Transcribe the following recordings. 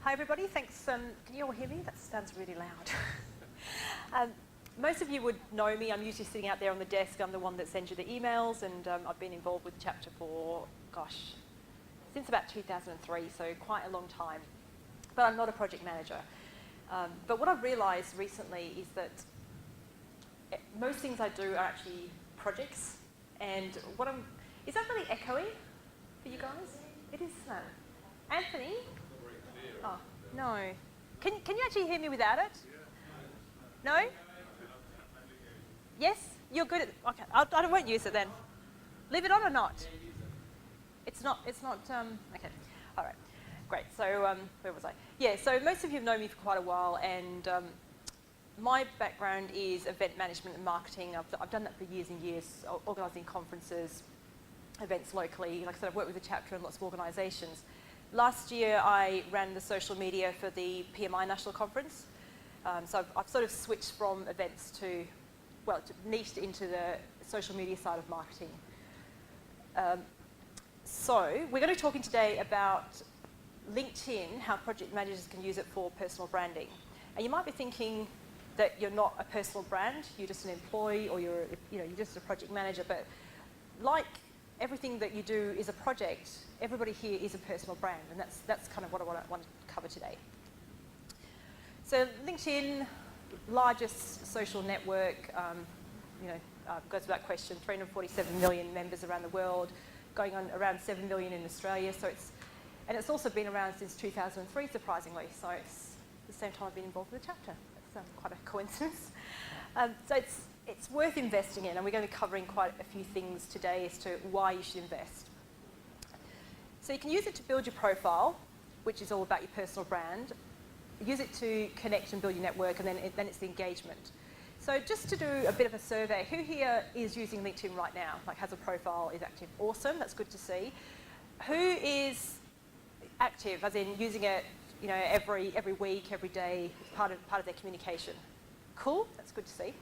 Hi everybody, thanks. Can you all hear me? That sounds really loud. Most of you would know me. I'm usually sitting out there on the desk. I'm the one that sends you the emails, and I've been involved with Chapter for, gosh, since about 2003, so quite a long time. But I'm not a project manager. But what I've realised recently is that most things I do are actually projects. And is that really echoey for you guys? It is. Anthony? Oh, no. Can you actually hear me without it? No? Yes? You're good at, okay, I won't use it then. Leave it on or not? It's not, okay. All right, great. So where was I? Yeah, so most of you have known me for quite a while, and my background is event management and marketing. I've done that for years and years, organising conferences, events locally. Like I said, I've worked with the chapter and lots of organisations. Last year, I ran the social media for the PMI National Conference. So I've sort of switched from events to niched into the social media side of marketing. So we're going to be talking today about LinkedIn, how project managers can use it for personal branding. And you might be thinking that you're not a personal brand, you're just an employee, or you're just a project manager. But like everything that you do is a project, everybody here is a personal brand, and that's kind of what I want to cover today. So LinkedIn, largest social network, goes without question, 347 million members around the world, going on around 7 million in Australia. So it's also been around since 2003, surprisingly. So it's the same time I've been involved with the chapter. That's quite a coincidence. So it's worth investing in, and we're going to be covering quite a few things today as to why you should invest. So you can use it to build your profile, which is all about your personal brand. Use it to connect and build your network, and then it's the engagement. So just to do a bit of a survey, who here is using LinkedIn right now? Like has a profile, is active? Awesome, that's good to see. Who is active, as in using it, every week, every day, part of their communication? Cool, that's good to see.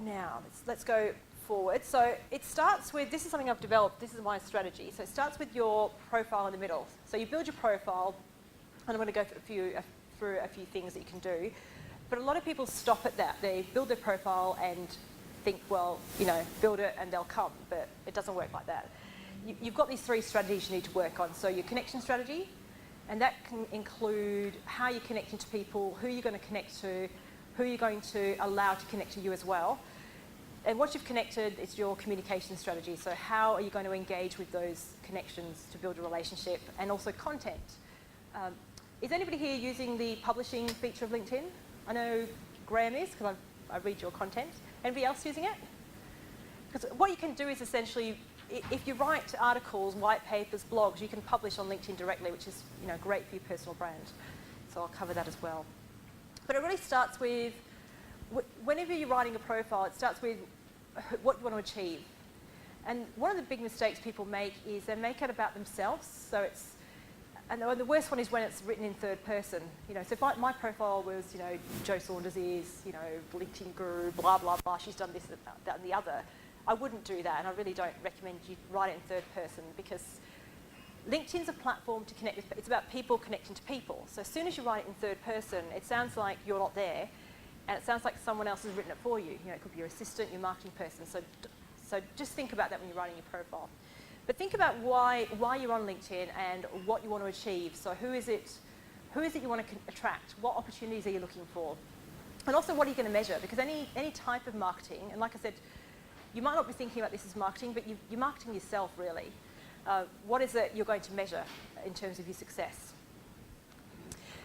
Now, let's go forward. So it starts with, this is something I've developed, this is my strategy. So it starts with your profile in the middle. So you build your profile, and I'm going to go through a few things that you can do. But a lot of people stop at that. They build their profile and think, well, build it and they'll come. But it doesn't work like that. You've got these three strategies you need to work on. So your connection strategy, and that can include how you're connecting to people, who you're going to connect to, who you're going to allow to connect to you as well. And once you've connected, it's your communication strategy. So how are you going to engage with those connections to build a relationship, and also content. Is anybody here using the publishing feature of LinkedIn? I know Graham is, because I read your content. Anybody else using it? Because what you can do is essentially, if you write articles, white papers, blogs, you can publish on LinkedIn directly, which is great for your personal brand. So I'll cover that as well. But it really starts with, whenever you're writing a profile, it starts with what you want to achieve. And one of the big mistakes people make is they make it about themselves. So and the worst one is when it's written in third person. So if my profile was, Jo Saunders is, LinkedIn guru, blah, blah, blah, she's done this, that, and the other, I wouldn't do that, and I really don't recommend you write it in third person, because LinkedIn's a platform to connect with, it's about people connecting to people. So as soon as you write it in third person, it sounds like you're not there, and it sounds like someone else has written it for you. It could be your assistant, your marketing person. So just think about that when you're writing your profile. But think about why you're on LinkedIn and what you want to achieve. So who is it you want to attract? What opportunities are you looking for? And also, what are you going to measure? Because any type of marketing, and like I said, you might not be thinking about this as marketing, but you're marketing yourself, really. What is it you're going to measure in terms of your success?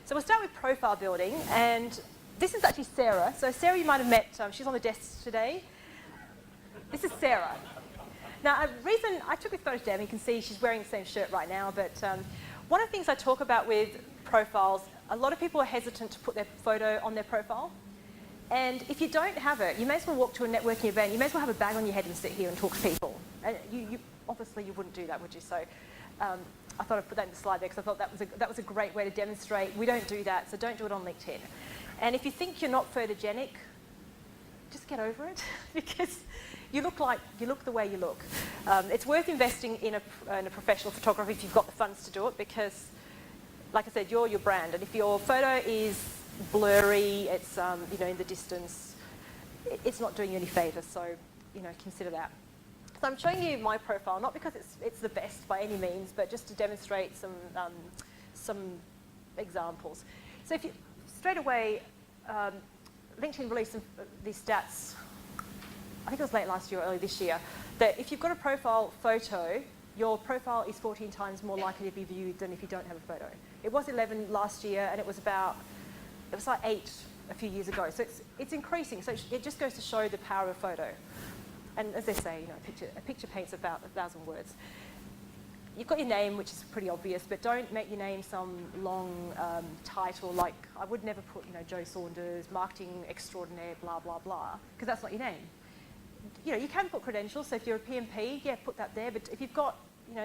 So we'll start with profile building, and this is actually Sarah. So Sarah, you might have met, she's on the desk today. This is Sarah. Now, a reason I took this photo down, you can see she's wearing the same shirt right now, but one of the things I talk about with profiles, a lot of people are hesitant to put their photo on their profile. And if you don't have it, you may as well walk to a networking event, you may as well have a bag on your head and sit here and talk to people. And obviously you wouldn't do that, would you? So I thought I'd put that in the slide there, because I thought that was a great way to demonstrate we don't do that, so don't do it on LinkedIn. And if you think you're not photogenic, just get over it, because you look the way you look. It's worth investing in a professional photographer if you've got the funds to do it, because like I said, you're your brand. And if your photo is blurry, it's in the distance, it's not doing you any favours. So consider that. So I'm showing you my profile, not because it's the best by any means, but just to demonstrate some examples. So if you straight away, LinkedIn released these stats, I think it was late last year or early this year, that if you've got a profile photo, your profile is 14 times more likely to be viewed than if you don't have a photo. It was 11 last year, and it was like 8 a few years ago. So it's increasing. So it just goes to show the power of a photo. And as they say, a picture paints about 1,000 words. You've got your name, which is pretty obvious, but don't make your name some long title like, I would never put, Joe Saunders, marketing extraordinaire, blah, blah, blah, because that's not your name. You can put credentials, so if you're a PMP, yeah, put that there, but if you've got,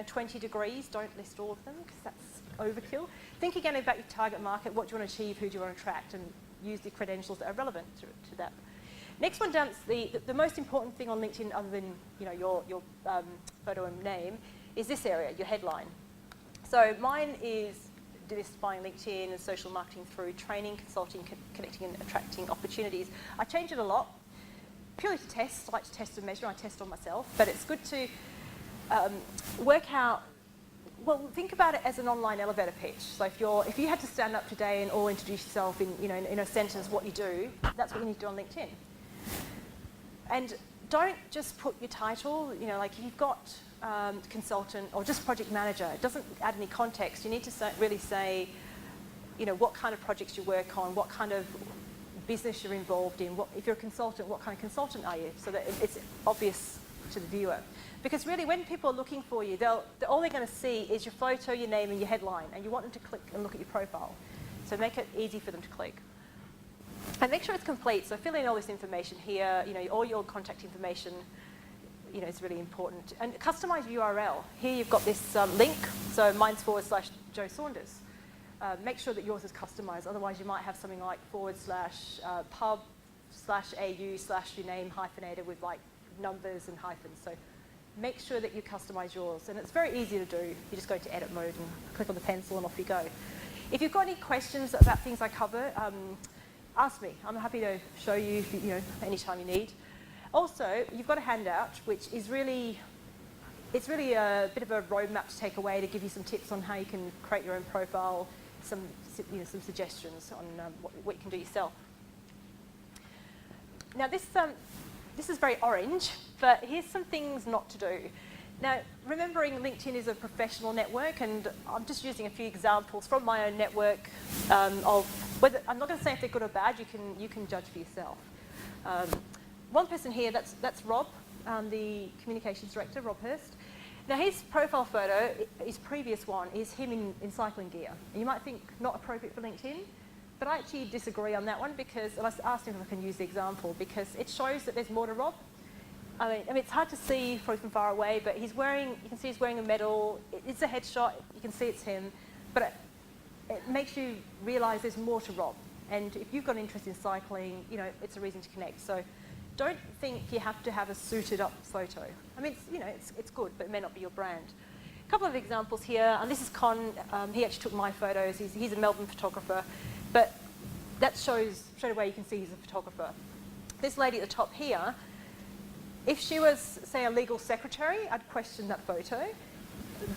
20 degrees, don't list all of them, because that's overkill. Think again about your target market, what do you want to achieve, who do you want to attract, and use the credentials that are relevant to that. Next one down, the most important thing on LinkedIn, other than your photo and name, is this area, your headline. So mine is diversifying LinkedIn and social marketing through training, consulting, connecting and attracting opportunities. I change it a lot, purely to test. I like to test and measure. I test on myself, but it's good to work out. Well, think about it as an online elevator pitch. So if you had to stand up today and all introduce yourself in a sentence what you do, that's what you need to do on LinkedIn. And don't just put your title. Like if you've got consultant or just project manager, it doesn't add any context. You need to really say, what kind of projects you work on, what kind of business you're involved in. If you're a consultant, what kind of consultant are you? So that it's obvious to the viewer. Because really, when people are looking for you, all they're going to see is your photo, your name, and your headline, and you want them to click and look at your profile. So make it easy for them to click. And make sure it's complete. So fill in all this information here. All your contact information. It's really important. And customize URL. Here you've got this link. So mine's /Joe Saunders. Make sure that yours is customized. Otherwise, you might have something like /pub/au/your name hyphenated with like numbers and hyphens. So make sure that you customize yours. And it's very easy to do. You just go to edit mode and click on the pencil and off you go. If you've got any questions about things I cover, ask me. I'm happy to show you, anytime you need. Also, you've got a handout, which is really a bit of a roadmap to take away to give you some tips on how you can create your own profile, some suggestions on what you can do yourself. Now, this is very orange, but here's some things not to do. Now, remembering LinkedIn is a professional network, and I'm just using a few examples from my own network of whether, I'm not going to say if they're good or bad, you can judge for yourself. One person here, that's Rob, the communications director, Rob Hurst. Now his profile photo, his previous one, is him in cycling gear. And you might think not appropriate for LinkedIn, but I actually disagree on that one because, and I asked him if I can use the example, because it shows that there's more to Rob. I mean, it's hard to see from far away, but you can see he's wearing a medal. It's a headshot, you can see it's him, but it makes you realise there's more to Rob. And if you've got an interest in cycling, it's a reason to connect. So don't think you have to have a suited up photo. I mean, it's good, but it may not be your brand. A couple of examples here, and this is Con. He actually took my photos. He's a Melbourne photographer, but that shows straight away you can see he's a photographer. This lady at the top here, if she was, say, a legal secretary, I'd question that photo,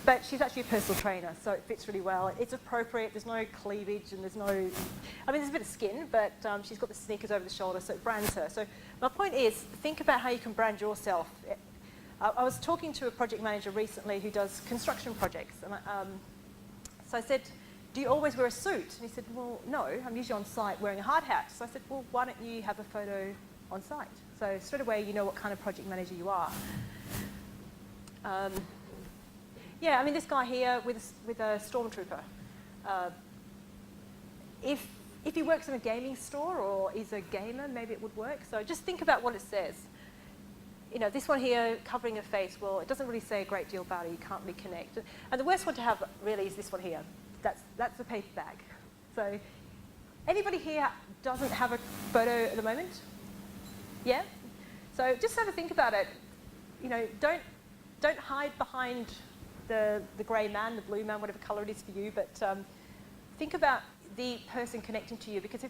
but she's actually a personal trainer, so it fits really well. It's appropriate, there's no cleavage, and there's a bit of skin, but she's got the sneakers over the shoulder, so it brands her. So my point is, think about how you can brand yourself. I was talking to a project manager recently who does construction projects, and so I said, do you always wear a suit? And he said, well, no, I'm usually on site wearing a hard hat. So I said, well, why don't you have a photo on site? So straight away, you know what kind of project manager you are. Yeah, I mean, this guy here with a stormtrooper. If he works in a gaming store or is a gamer, maybe it would work. So just think about what it says. This one here, covering a face, well, it doesn't really say a great deal about it. You can't really connect. And the worst one to have, really, is this one here. That's a paper bag. So anybody here doesn't have a photo at the moment? Yeah? So just have a think about it. Don't hide behind the grey man, the blue man, whatever colour it is for you, but think about the person connecting to you, because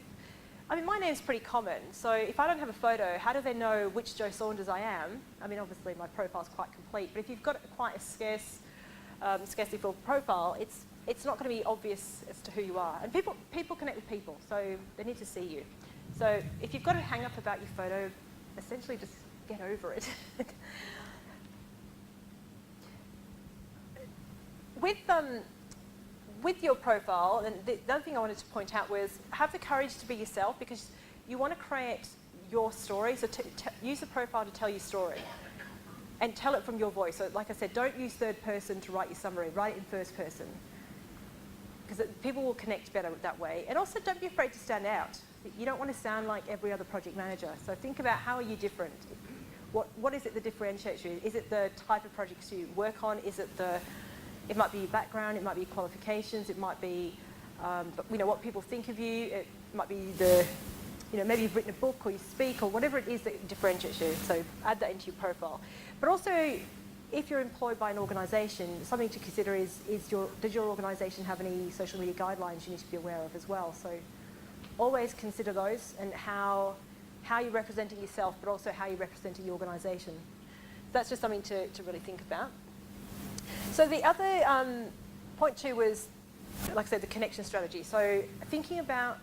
my name's pretty common, so if I don't have a photo, how do they know which Jo Saunders I am? I mean, obviously my profile's quite complete, but if you've got quite a scarcely filled profile, it's not going to be obvious as to who you are. And people connect with people, so they need to see you. So if you've got a hang up about your photo, essentially just get over it. With your profile, and the other thing I wanted to point out was have the courage to be yourself, because you want to create your story. So use the profile to tell your story and tell it from your voice. So like I said, don't use third person to write your summary. Write it in first person, because people will connect better that way. And also don't be afraid to stand out. You don't want to sound like every other project manager. So think about how are you different? What is it that differentiates you? Is it the type of projects you work on? Is it it might be your background, it might be qualifications, it might be what people think of you, it might be maybe you've written a book or you speak or whatever it is that differentiates you. So add that into your profile. But also, if you're employed by an organisation, something to consider is does your organisation have any social media guidelines you need to be aware of as well? So always consider those and how you're representing yourself, but also how you're representing the organisation. So that's just something to really think about. So the other point 2 was, like I said, the connection strategy. So thinking about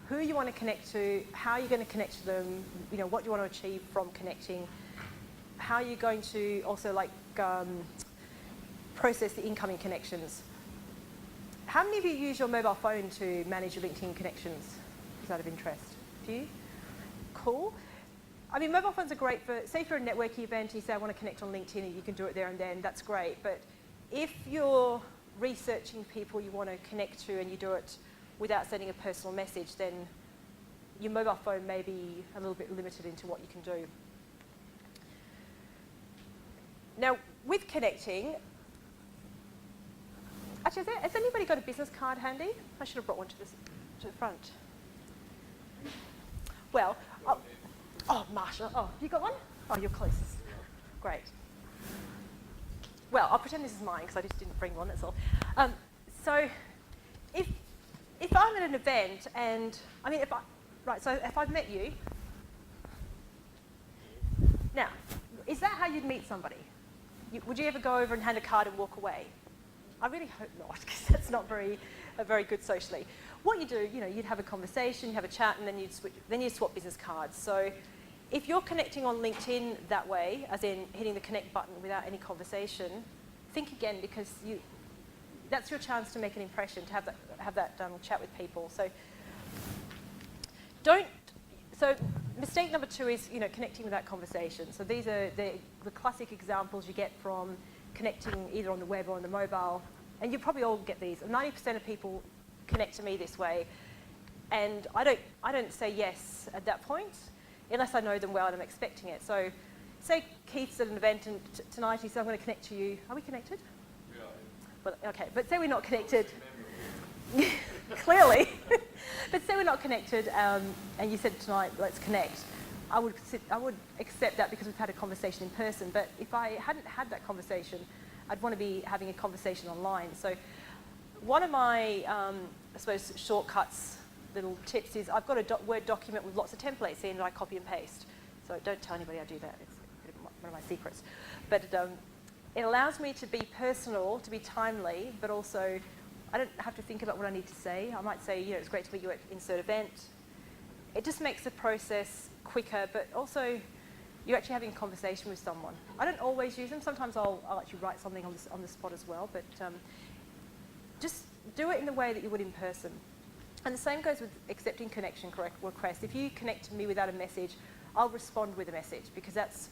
who you want to connect to, how you're going to connect to them, what you want to achieve from connecting, how you're going to also process the incoming connections. How many of you use your mobile phone to manage your LinkedIn connections? Is that of interest? A few? Cool. I mean, mobile phones are great for, say for a networking event, you say I want to connect on LinkedIn and you can do it there and then, that's great. But if you're researching people you want to connect to and you do it without sending a personal message, then your mobile phone may be a little bit limited into what you can do. Now, with connecting, actually, has anybody got a business card handy? I should have brought one to the front. Well, Marsha, you got one? Oh, you're closest. Great. Well, I'll pretend this is mine because I just didn't bring one, that's all. So if I'm at an event and, if I've met you, now, is that how you'd meet somebody? Would you ever go over and hand a card and walk away? I really hope not, because that's not very good socially. What you do, you'd have a conversation, you have a chat, and then you'd swap business cards. So if you're connecting on LinkedIn that way, as in hitting the connect button without any conversation, think again, because that's your chance to make an impression, to have that chat with people. So mistake number 2 is connecting without conversation. So these are the classic examples you get from connecting either on the web or on the mobile, and you probably all get these. 90% of people connect to me this way, and I don't say yes at that point unless I know them well and I'm expecting it. So say Keith's at an event and tonight he said, I'm going to connect to you. Are we connected? Yeah. Well, okay, but say we're not connected. Clearly. But say we're not connected and you said tonight, let's connect. I would accept that because we've had a conversation in person. But if I hadn't had that conversation, I'd want to be having a conversation online. So one of my, I suppose, shortcuts, little tips is I've got a Word document with lots of templates in that I copy and paste. So don't tell anybody I do that. It's one of my secrets. But it allows me to be personal, to be timely, but also I don't have to think about what I need to say. I might say, it's great to meet you at insert event. It just makes the process quicker, but also you're actually having a conversation with someone. I don't always use them. Sometimes I'll actually write something on the spot as well, but just do it in the way that you would in person. And the same goes with accepting connection requests. If you connect to me without a message, I'll respond with a message, because it's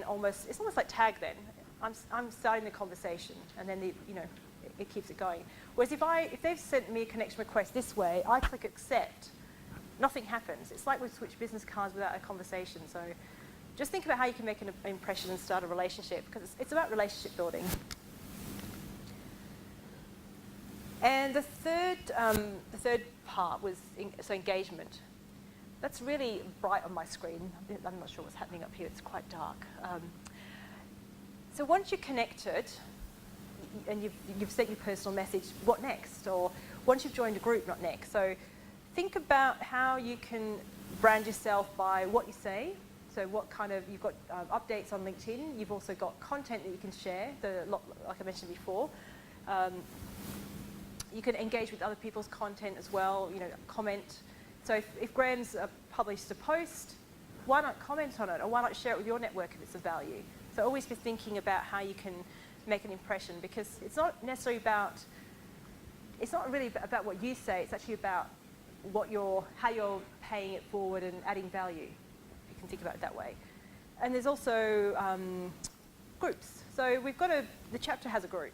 almost like tag then. I'm starting the conversation, and then it keeps it going. Whereas if they've sent me a connection request this way, I click accept, nothing happens. It's like we've switched business cards without a conversation. So just think about how you can make an impression and start a relationship, because it's about relationship building. And the third part was engagement. That's really bright on my screen. I'm not sure what's happening up here. It's quite dark. So once you're connected and you've sent your personal message, what next? Or once you've joined a group, not next. So think about how you can brand yourself by what you say. So what kind of, you've got updates on LinkedIn, you've also got content that you can share, like I mentioned before. You can engage with other people's content as well, comment. So if Graham's published a post, why not comment on it, or why not share it with your network if it's of value? So always be thinking about how you can make an impression, because it's not necessarily about, it's not really about what you say, it's actually about how you're paying it forward and adding value. You can think about it that way. And there's also groups. So we've got the chapter has a group.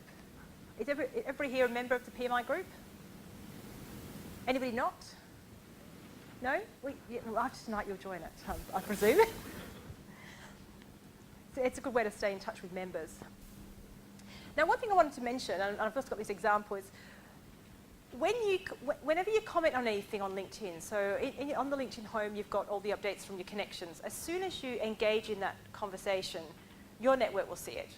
Is everybody here a member of the PMI group? Anybody not? No? Well, after tonight you'll join it, I presume. So it's a good way to stay in touch with members. Now, one thing I wanted to mention, and I've just got this example, is whenever you comment on anything on LinkedIn, so on the LinkedIn home, you've got all the updates from your connections. As soon as you engage in that conversation, your network will see it.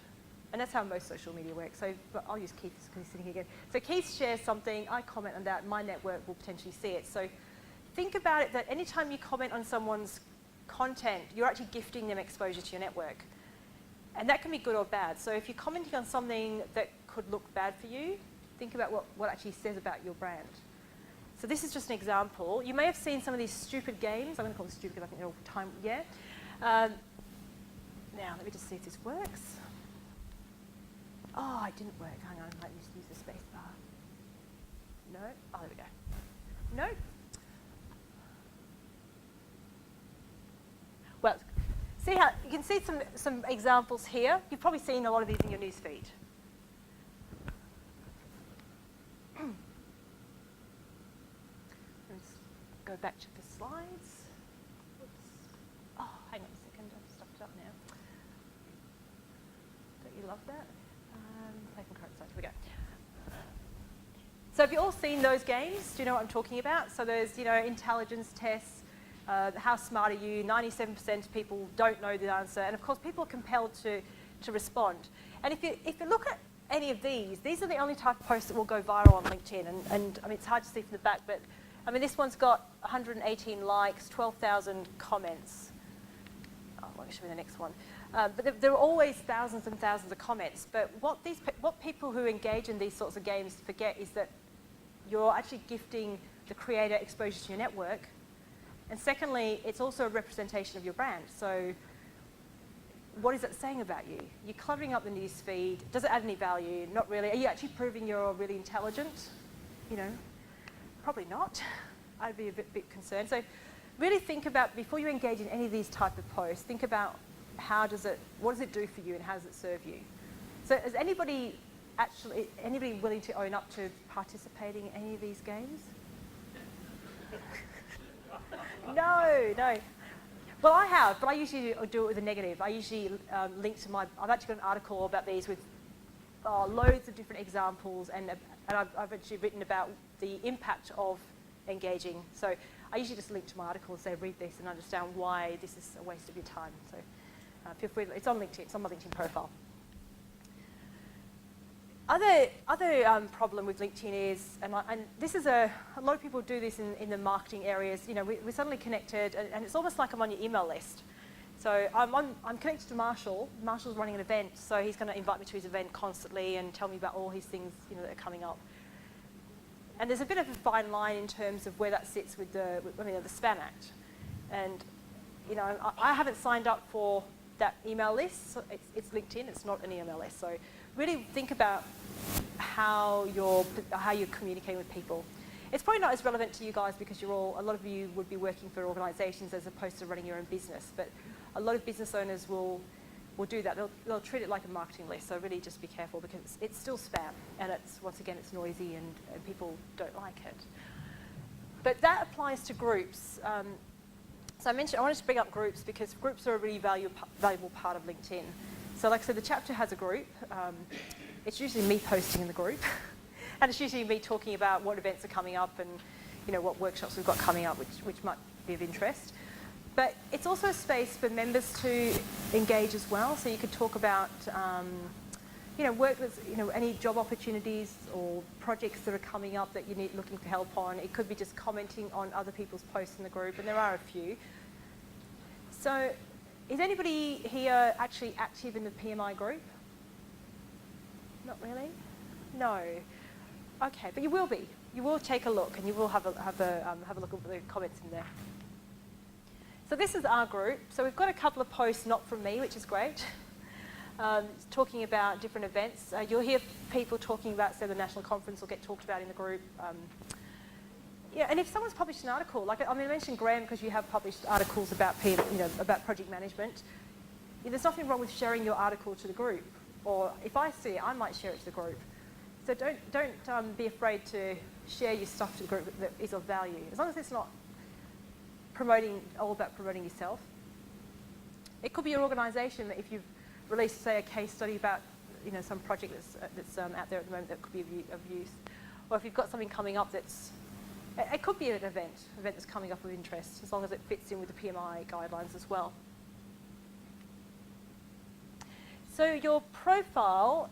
And that's how most social media works. So but I'll use Keith because he's sitting here again. So Keith shares something, I comment on that, my network will potentially see it. So think about it that anytime you comment on someone's content, you're actually gifting them exposure to your network. And that can be good or bad. So if you're commenting on something that could look bad for you, think about what actually says about your brand. So this is just an example. You may have seen some of these stupid games. I'm going to call them stupid because I think they're all time, yeah. Now, let me just see if this works. Oh, it didn't work. Hang on, let me just use the space bar. No? Oh, there we go. No? Well, see how you can see some examples here. You've probably seen a lot of these in your news feed. Let's go back to the slides. Oops. Oh, hang on a second. I've stuffed it up now. Don't you love that? Play from current site. Here we go. So have you all seen those games? Do you know what I'm talking about? So there's, intelligence tests. How smart are you? 97% of people don't know the answer. And of course, people are compelled to respond. And if you look at any of these are the only type of posts that will go viral on LinkedIn. And I mean, it's hard to see from the back, but I mean, this one's got 118 likes, 12,000 comments. Oh, I'll show you the next one. But there are always thousands and thousands of comments. But what people who engage in these sorts of games forget is that you're actually gifting the creator exposure to your network. And secondly, it's also a representation of your brand. So what is it saying about you? You're cluttering up the news feed. Does it add any value? Not really. Are you actually proving you're really intelligent? Probably not. I'd be a bit concerned. So really think about, before you engage in any of these type of posts, think about what does it do for you and how does it serve you? So is anybody willing to own up to participating in any of these games? No. Well, I have, but I usually do it with a negative. I usually link to I've actually got an article about these with loads of different examples, and I've actually written about the impact of engaging. So I usually just link to my article and say, read this and understand why this is a waste of your time. So feel free, it's on LinkedIn, it's on my LinkedIn profile. Other problem with LinkedIn is, and this is a lot of people do this in the marketing areas, we're suddenly connected, and it's almost like I'm on your email list. So I'm connected to Marshall. Marshall's running an event, so he's going to invite me to his event constantly and tell me about all his things that are coming up. And there's a bit of a fine line in terms of where that sits with the Spam Act. And I haven't signed up for that email list. So it's LinkedIn, it's not an email list. So really think about how you're communicating with people. It's probably not as relevant to you guys because a lot of you would be working for organisations as opposed to running your own business. But a lot of business owners will do that. They'll treat it like a marketing list. So really just be careful because it's still spam, and once again it's noisy and people don't like it. But that applies to groups. So I wanted to bring up groups because groups are a really valuable part of LinkedIn. So like I said, the chapter has a group. It's usually me posting in the group. And it's usually me talking about what events are coming up and what workshops we've got coming up, which might be of interest. But it's also a space for members to engage as well. So you could talk about work with, any job opportunities or projects that are coming up that you need looking for help on. It could be just commenting on other people's posts in the group, and there are a few. So, is anybody here actually active in the PMI group? Not really? No. Okay, but you will be. You will take a look, and you will have a look at the comments in there. So this is our group. So we've got a couple of posts not from me, which is great. Talking about different events. You'll hear people talking about, say, the national conference will get talked about in the group. Yeah, and if someone's published an article, like I mentioned Graham because you have published articles about about project management. There's nothing wrong with sharing your article to the group, or if I see it, I might share it to the group. So don't be afraid to share your stuff to the group that is of value, as long as it's not all about promoting yourself. It could be your organisation that if you've released, say, a case study about some project that's out there at the moment that could be of use, or if you've got something coming up it could be an event that's coming up of interest, as long as it fits in with the PMI guidelines as well. So your profile,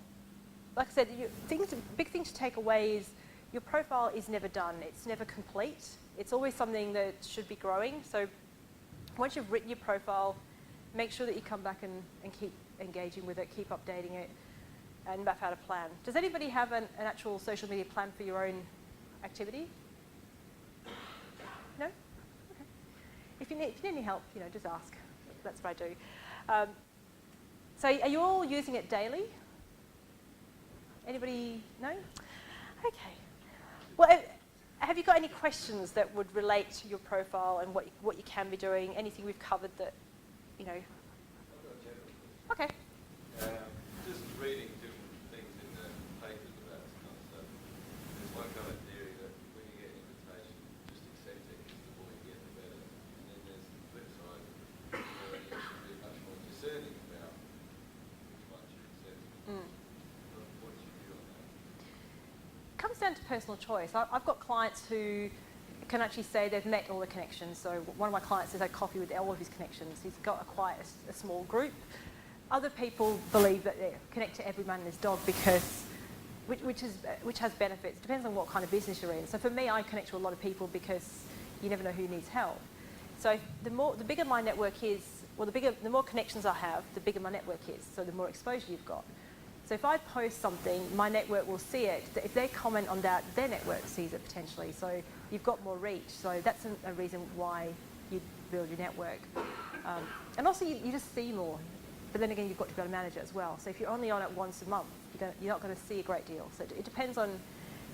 like I said, big thing to take away is your profile is never done. It's never complete. It's always something that should be growing. So once you've written your profile, make sure that you come back and keep engaging with it, keep updating it, and map out a plan. Does anybody have an actual social media plan for your own activity? No? Okay. If you need any help, just ask. That's what I do. So are you all using it daily? Anybody? No? Okay. Well, have you got any questions that would relate to your profile and what you can be doing? Anything we've covered that, Okay. Just reading different things in the papers about this kind of stuff. There's one kind of theory that when you get an invitation, just accept it, because the more you get, the better. And then there's the flip side, where you should be much more discerning about which ones you accept. What's your view on that? It comes down to personal choice. I've got clients who can actually say they've met all the connections. So one of my clients has had coffee with all of his connections. He's got quite a small group. Other people believe that they connect to every man and his dog because, which has benefits. It depends on what kind of business you're in. So for me, I connect to a lot of people because you never know who needs help. So the bigger my network is, the more connections I have, the bigger my network is. So the more exposure you've got. So if I post something, my network will see it. If they comment on that, their network sees it potentially. So you've got more reach. So that's a reason why you build your network. And also you just see more. But then again, you've got to be able to manage it as well. So if you're only on it once a month, you're not going to see a great deal. So it depends on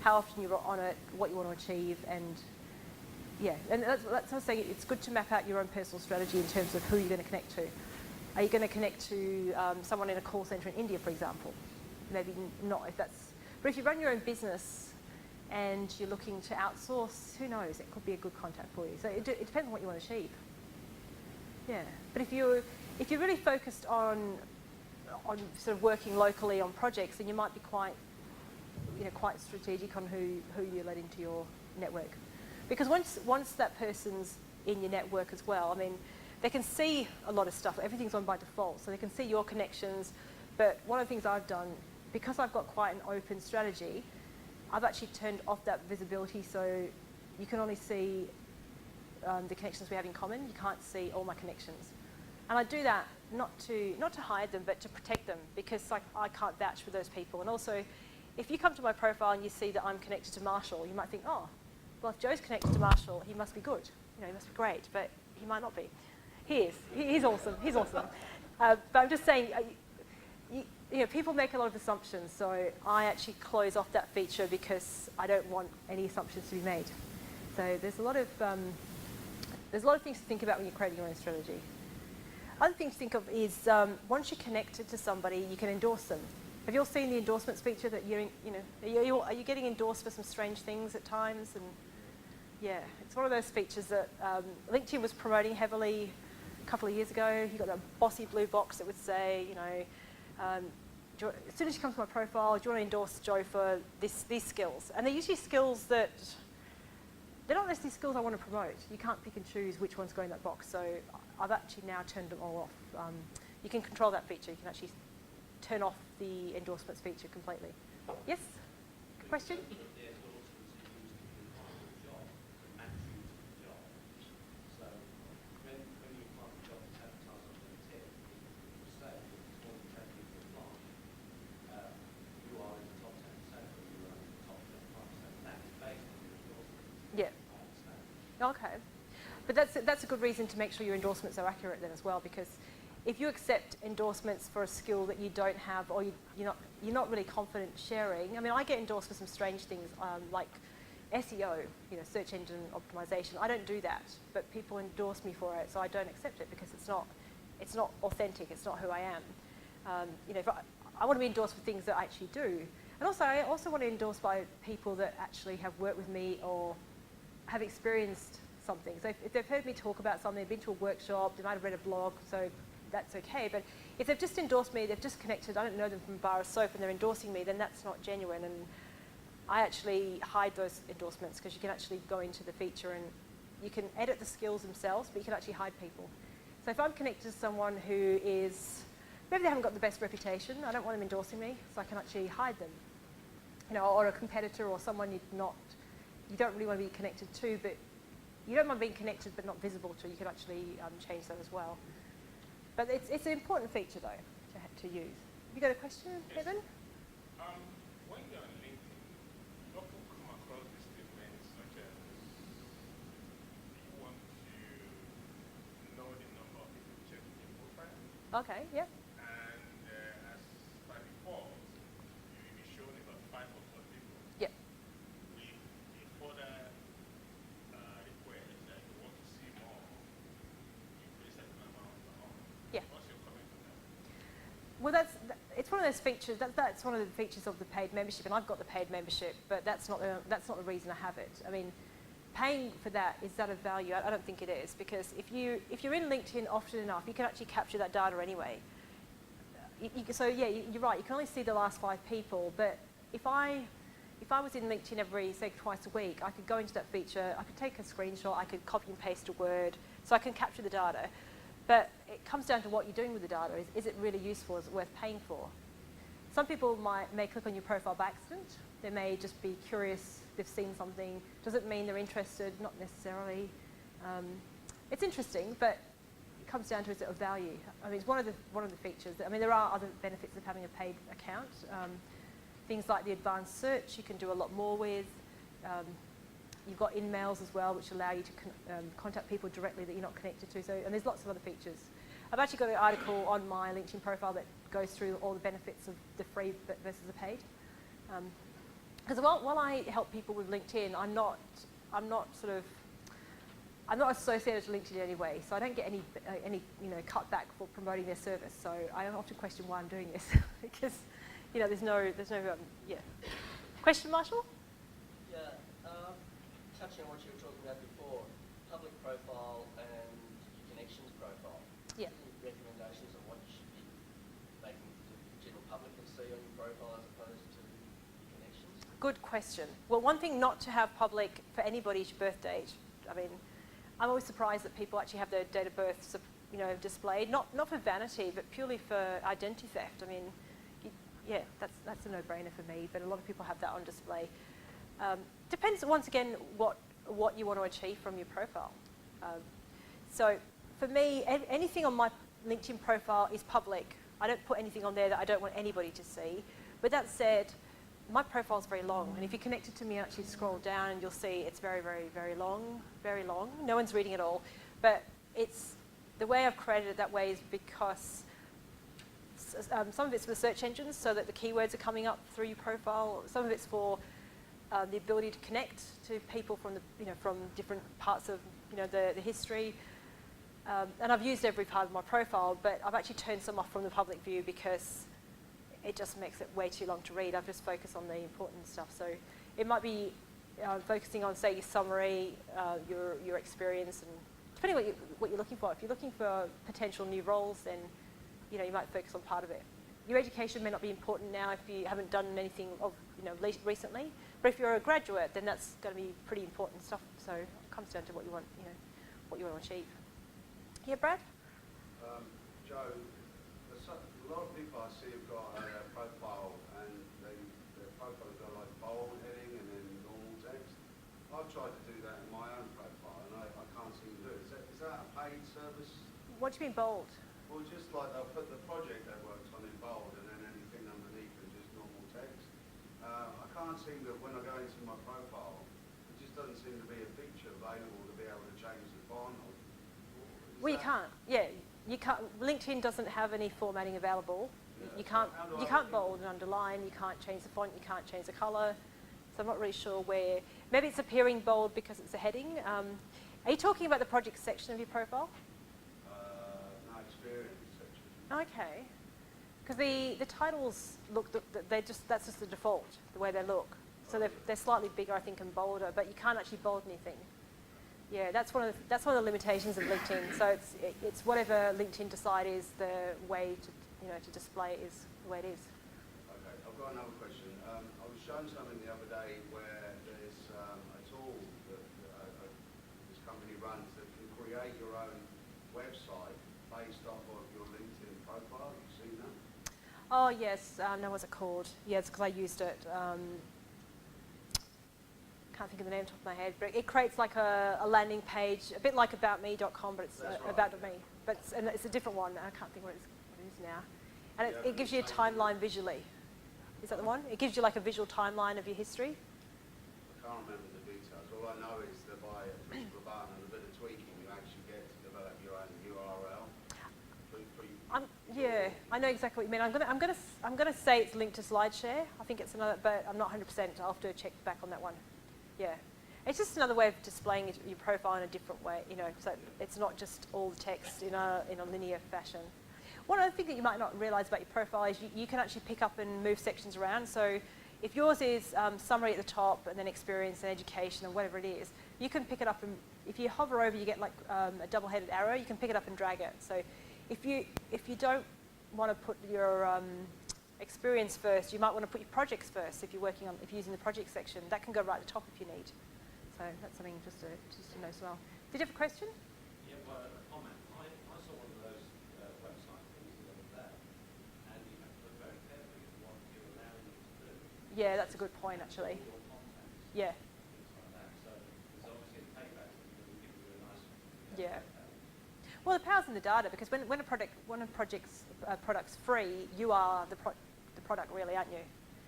how often you're on it, what you want to achieve, and yeah. And that's what I was saying. It's good to map out your own personal strategy in terms of who you're going to connect to. Are you going to connect to someone in a call centre in India, for example? Maybe not if that's... But if you run your own business and you're looking to outsource, who knows? It could be a good contact for you. So it depends on what you want to achieve. Yeah. But if you're really focused on sort of working locally on projects, then you might be quite strategic on who you let into your network. Because once that person's in your network as well, I mean, they can see a lot of stuff. Everything's on by default, so they can see your connections. But one of the things I've done, because I've got quite an open strategy, I've actually turned off that visibility, so you can only see the connections we have in common. You can't see all my connections. And I do that not to hide them, but to protect them, because I can't vouch for those people. And also, if you come to my profile and you see that I'm connected to Marshall, you might think, oh, well, if Joe's connected to Marshall, he must be good. He must be great, but he might not be. He is. He's awesome. He's awesome. But I'm just saying, people make a lot of assumptions, so I actually close off that feature because I don't want any assumptions to be made. So there's a lot of things to think about when you're creating your own strategy. Other thing to think of is once you're connected to somebody, you can endorse them. Have you all seen the endorsements feature that are you getting endorsed for some strange things at times? And yeah, it's one of those features that LinkedIn was promoting heavily a couple of years ago. You got a bossy blue box that would say, as soon as you come to my profile, do you want to endorse Joe for these skills? And they're usually skills that they're not necessarily skills I want to promote. You can't pick and choose which ones go in that box. So I've actually now turned them all off. You can control that feature. You can actually turn off the endorsements feature completely. Yes? Question? Yeah. Okay. But that's a good reason to make sure your endorsements are accurate then as well, because if you accept endorsements for a skill that you don't have, or you're not really confident sharing. I mean, I get endorsed for some strange things like SEO, search engine optimization. I don't do that, but people endorse me for it, so I don't accept it because it's not authentic. It's not who I am. If I want to be endorsed for things that I actually do, and also I also want to endorse by people that actually have worked with me or have experienced something. So if they've heard me talk about something, they've been to a workshop, they might have read a blog, so that's okay. But if they've just endorsed me, they've just connected, I don't know them from a bar of soap and they're endorsing me, then that's not genuine. And I actually hide those endorsements because you can actually go into the feature and you can edit the skills themselves, but you can actually hide people. So if I'm connected to someone who is, maybe they haven't got the best reputation, I don't want them endorsing me, so I can actually hide them. Or a competitor or someone you don't really want to be connected to, but you don't mind being connected but not visible to, you can actually change that as well. But it's an important feature though to use. You got a question, Yes. Evan? When you're on LinkedIn, you often come across these statements such as you want to know the number of people checking your profile, Okay, yeah. and as by default, you will be shown about 5 or 4 people. Yep. With a further request that you want to see more, you place a certain amount on. Yeah. What's your comment on that? Well, it's one of those features. That's one of the features of the paid membership, and I've got the paid membership, but that's not the reason I have it. I mean, paying for that, is that of value? I don't think it is, because if you're in LinkedIn often enough, you can actually capture that data anyway. So yeah, you're right. You can only see the last 5 people, but if I was in LinkedIn every, say, twice a week, I could go into that feature, I could take a screenshot, I could copy and paste a word, so I can capture the data. But it comes down to what you're doing with the data. Is it really useful? Is it worth paying for? Some people may click on your profile by accident. They may just be curious, they've seen something. Does it mean they're interested? Not necessarily. It's interesting, but it comes down to, is it of value? I mean, it's one of the features. I mean, there are other benefits of having a paid account. Things like the advanced search, you can do a lot more with. You've got in-mails as well, which allow you to contact people directly that you're not connected to. And there's lots of other features. I've actually got an article on my LinkedIn profile that goes through all the benefits of the free versus the paid. Because while I help people with LinkedIn, I'm not associated to LinkedIn in any way, so I don't get any cutback for promoting their service. So I often question why I'm doing this because there's no yeah. Question, Marshall? Yeah, touching on what you were talking about before, public profile and connections profile. Yeah. Any recommendations on what you should be making the general public can see on your profile as opposed to your connections? Good question. Well, one thing not to have public for anybody is your birth date. I mean, I'm always surprised that people actually have their date of birth, displayed. Not for vanity, but purely for identity theft. I mean, yeah, that's a no-brainer for me. But a lot of people have that on display. Depends once again what you want to achieve from your profile. So for me, anything on my LinkedIn profile is public. I don't put anything on there that I don't want anybody to see. But that said, my profile is very long, and if you're connected to me, actually scroll down and you'll see it's very, very, very long, very long. No one's reading it all, but it's the way I've created it that way is because some of it's for the search engines, so that the keywords are coming up through your profile. Some of it's for the ability to connect to people from from different parts of the history. And I've used every part of my profile, but I've actually turned some off from the public view because it just makes it way too long to read. I've just focused on the important stuff. So it might be focusing on, say, your summary, your experience, and depending on what you're looking for. If you're looking for potential new roles, then you might focus on part of it. Your education may not be important now if you haven't done anything of recently. But if you're a graduate, then that's going to be pretty important stuff. So it comes down to what you want, what you want to achieve. Yeah, Brad? Joe, the a lot of people I see have got a profile and their profile has got like bold heading and then normal text. I've tried to do that in my own profile and I can't seem to do it. Is that a paid service? What do you mean bold? Well, just like they'll put the project they worked on in bold and then anything underneath is just normal text. I can't seem to, when I go into my profile, it just doesn't seem to be a picture available to be able to change the font. Well, you can't. Yeah, you can't. LinkedIn doesn't have any formatting available. Yeah. You can't. How do You I can't look bold and underline. You can't change the font. You can't change the colour. So I'm not really sure where. Maybe it's appearing bold because it's a heading. Are you talking about the project section of your profile? No experience section. Okay. Because the titles look. That's just the default, the way they look. So they're slightly bigger, I think, and bolder. But you can't actually bold anything. Yeah, that's one of the limitations of LinkedIn. So it's whatever LinkedIn decide is the way to display it is the way it is. Okay, I've got another question. I was shown something the other day where there's a tool that this company runs that can create your own website based off of your LinkedIn profile. Have you seen that? Oh yes, no, what's it called? Yeah, it's because I used it. Can't think of the name off the top of my head, but it creates like a landing page, a bit like aboutme.com, but it's That's right, about.me. But it's a different one. I can't think what it is now. And Yeah, it gives you a timeline visually. Is that the one? It gives you like a visual timeline of your history. I can't remember the details. All I know is that by a push of a button and a bit of tweaking, you actually get to develop your own URL. Yeah, I know exactly what you mean. I'm gonna say it's linked to SlideShare. I think it's another, but I'm not 100%. I'll have to check back on that one. Yeah, it's just another way of displaying your profile in a different way, so it's not just all the text in a linear fashion. One other thing that you might not realise about your profile is you can actually pick up and move sections around. So if yours is summary at the top and then experience and education and whatever it is, you can pick it up and if you hover over, you get like a double-headed arrow. You can pick it up and drag it. So if you don't want to put your experience first, you might want to put your projects first if you're using the project section. That can go right at the top if you need. So that's something just to know as well. Did you have a question? Yeah, well, a comment. I saw one of those website things the other day, and you have to look very carefully at what you're allowing them to do. Yeah, that's a good point actually. Your contacts, Yeah. things like that. So there's obviously a payback that will give you a nice. Yeah. Well, the power's in the data because when a product's free, you are the product really, aren't you?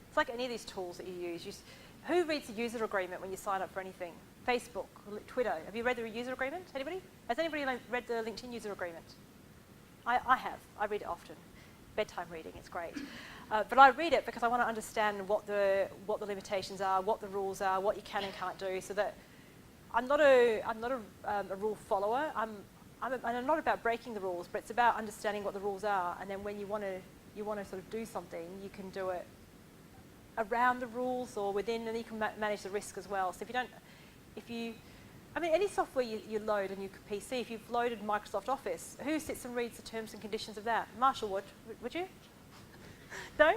It's like any of these tools that you use. Who reads the user agreement when you sign up for anything? Facebook, Twitter. Have you read the user agreement? Anybody? Has anybody read the LinkedIn user agreement? I have. I read it often. Bedtime reading. It's great. But I read it because I want to understand what the limitations are, what the rules are, what you can and can't do, so that I'm not a rule follower. I'm not about breaking the rules, but it's about understanding what the rules are, and then when you want to sort of do something, you can do it around the rules or within, and you can manage the risk as well. So any software you load on your PC, if you've loaded Microsoft Office, who sits and reads the terms and conditions of that? Marshall would you? No?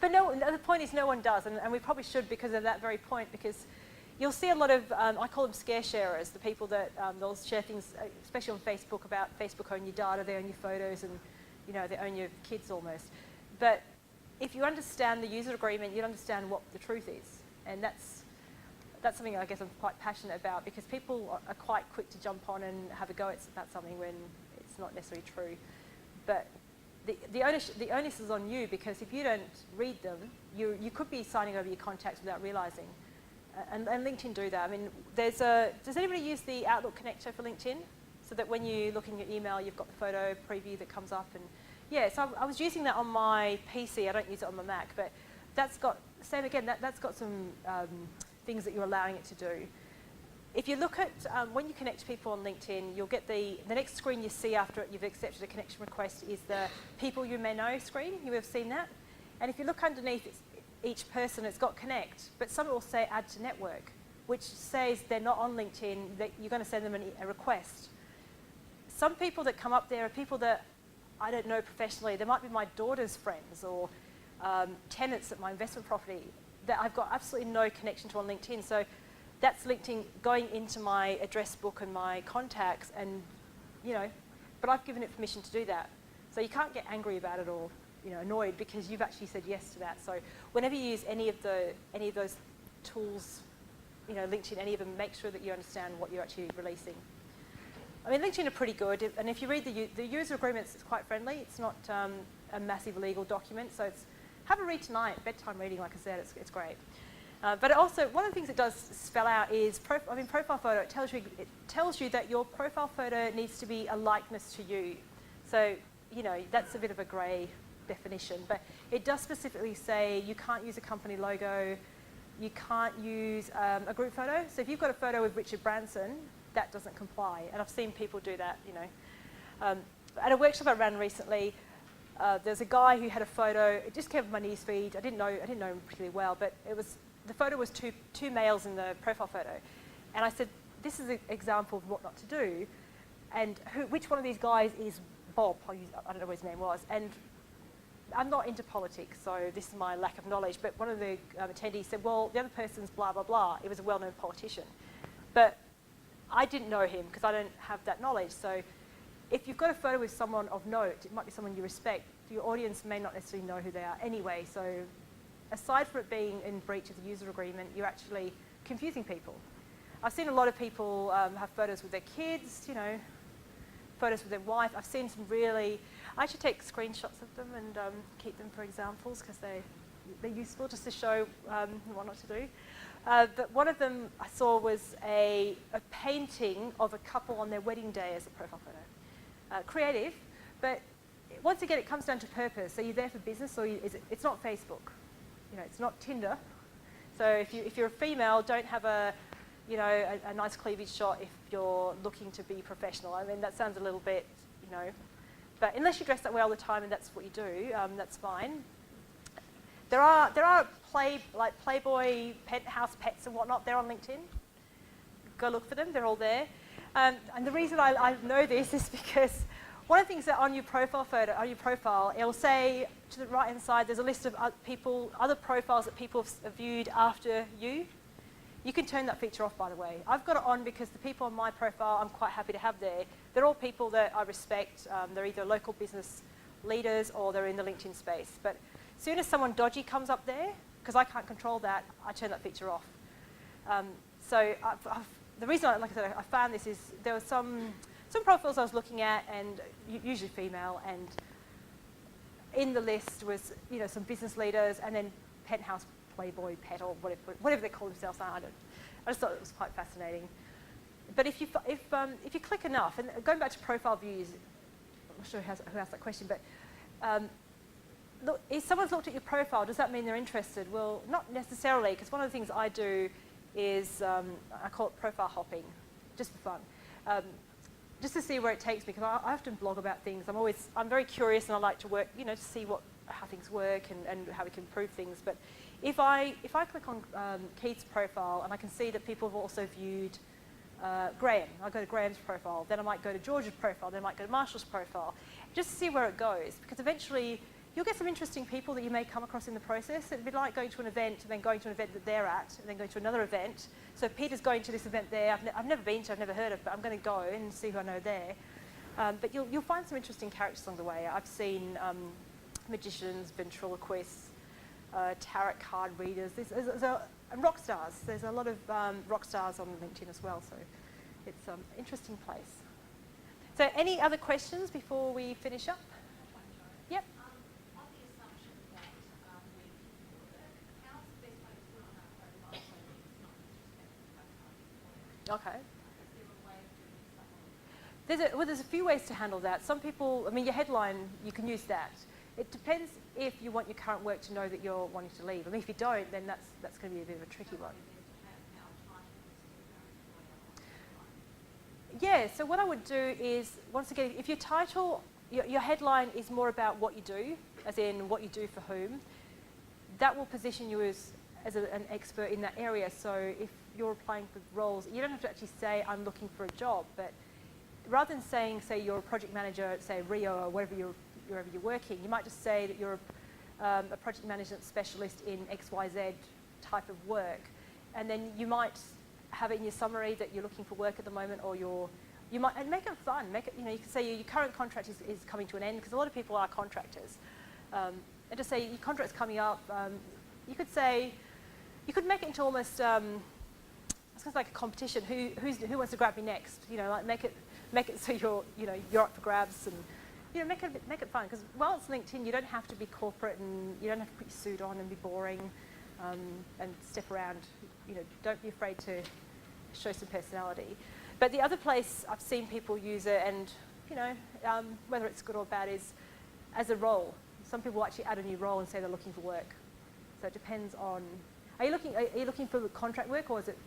But no, the point is no one does, and we probably should because of that very point, because you'll see a lot of, I call them scare sharers, the people that they'll share things, especially on Facebook, about Facebook own your data, they own your photos, and they own your kids almost. But if you understand the user agreement, you understand what the truth is. And that's something I guess I'm quite passionate about, because people are quite quick to jump on and have a go about something when it's not necessarily true. But the onus is on you, because if you don't read them, you could be signing over your contacts without realising. And LinkedIn do that. I mean, does anybody use the Outlook connector for LinkedIn? So that when you look in your email, you've got the photo preview that comes up. And yeah, so I was using that on my PC. I don't use it on my Mac, but that's got, same again, that's got some things that you're allowing it to do. If you look at, when you connect people on LinkedIn, you'll get the next screen you see after you've accepted a connection request is the people you may know screen. You have seen that. And if you look underneath each person, it's got connect, but some will say add to network, which says they're not on LinkedIn, that you're going to send them a request. Some people that come up there are people that I don't know professionally. They might be my daughter's friends or tenants at my investment property that I've got absolutely no connection to on LinkedIn. So that's LinkedIn going into my address book and my contacts, and but I've given it permission to do that. So you can't get angry about it or annoyed because you've actually said yes to that. So whenever you use any of those tools, LinkedIn, any of them, make sure that you understand what you're actually releasing. I mean, LinkedIn are pretty good, and if you read the user agreements, it's quite friendly. It's not a massive legal document, so have a read tonight, bedtime reading, like I said, it's great. But it also, one of the things it does spell out is, profile photo, it tells you that your profile photo needs to be a likeness to you. So, that's a bit of a grey definition, but it does specifically say you can't use a company logo, you can't use a group photo. So if you've got a photo with Richard Branson, that doesn't comply. And I've seen people do that, At a workshop I ran recently, there's a guy who had a photo. It just came up my newsfeed. I didn't know him particularly well, but the photo was two males in the profile photo, and I said, "This is an example of what not to do." And which one of these guys is Bob? I don't know what his name was. And I'm not into politics, so this is my lack of knowledge. But one of the attendees said, "Well, the other person's blah blah blah." It was a well-known politician, but I didn't know him because I don't have that knowledge. So if you've got a photo with someone of note, it might be someone you respect. Your audience may not necessarily know who they are anyway. So aside from it being in breach of the user agreement, you're actually confusing people. I've seen a lot of people have photos with their kids, photos with their wife. I've seen some really, I actually take screenshots of them and keep them for examples because they're useful just to show what not to do. But one of them I saw was a painting of a couple on their wedding day as a profile photo. Creative, but once again, it comes down to purpose. So you're there for business, or it's not Facebook. It's not Tinder. So if you're a female, don't have a nice cleavage shot if you're looking to be professional. I mean, that sounds a little bit, but unless you dress that way all the time and that's what you do, that's fine. There are Playboy, Penthouse Pets and whatnot. They're on LinkedIn. Go look for them. They're all there. And the reason I know this is because one of the things that on your profile photo, it'll say to the right-hand side, there's a list of other profiles that people have viewed after you. You can turn that feature off, by the way. I've got it on because the people on my profile I'm quite happy to have there. They're all people that I respect. They're either local business leaders or they're in the LinkedIn space. But as soon as someone dodgy comes up there, because I can't control that, I turn that feature off. So the reason, like I said, I found this is there were some profiles I was looking at, and usually female, and in the list was some business leaders, and then Penthouse, Playboy, Pet, or whatever they call themselves. I just thought it was quite fascinating. But if you click enough, and going back to profile views, I'm not sure who asked that question, but look, if someone's looked at your profile, does that mean they're interested? Well, not necessarily, because one of the things I do is I call it profile hopping, just for fun. Just to see where it takes me, because I often blog about things. I'm very curious, and I like to work, to see how things work and how we can improve things. But if I click on Keith's profile and I can see that people have also viewed Graham, I go to Graham's profile, then I might go to George's profile, then I might go to Marshall's profile, just to see where it goes. Because eventually you'll get some interesting people that you may come across in the process. It'd be like going to an event and then going to an event that they're at and then going to another event. So Peter's going to this event there. I've never been to, I've never heard of, but I'm going to go and see who I know there. But you'll find some interesting characters along the way. I've seen magicians, ventriloquists, tarot card readers, and rock stars. There's a lot of rock stars on LinkedIn as well, so it's an interesting place. So any other questions before we finish up? Yep. On the assumption that we how's the best way to put on our profile so that it's not disrespectful to Okay. Is there a way of doing something? There's a few ways to handle that. Some people, your headline, you can use that. It depends if you want your current work to know that you're wanting to leave. If you don't, then that's going to be a bit of a tricky one. Yeah, so what I would do is, once again, if your title, your headline is more about what you do, as in what you do for whom, that will position you as an expert in that area. So if you're applying for roles, you don't have to actually say, I'm looking for a job, but rather than saying, say, you're a project manager at, say, Rio or wherever you're working, you might just say that you're a project management specialist in XYZ type of work. And then you might have it in your summary that you're looking for work at the moment, or You might, and make it fun. Make it, you can say your current contract is coming to an end, because a lot of people are contractors. And just say your contract's coming up. You could say, you could make it into almost, it's like a competition. Who wants to grab me next? Like make it so you're up for grabs, and make it fun. Because while it's LinkedIn, you don't have to be corporate, and you don't have to put your suit on and be boring, and step around. Don't be afraid to show some personality. But the other place I've seen people use it, and whether it's good or bad, is as a role. Some people actually add a new role and say they're looking for work. So it depends on. Are you looking for contract work, or is it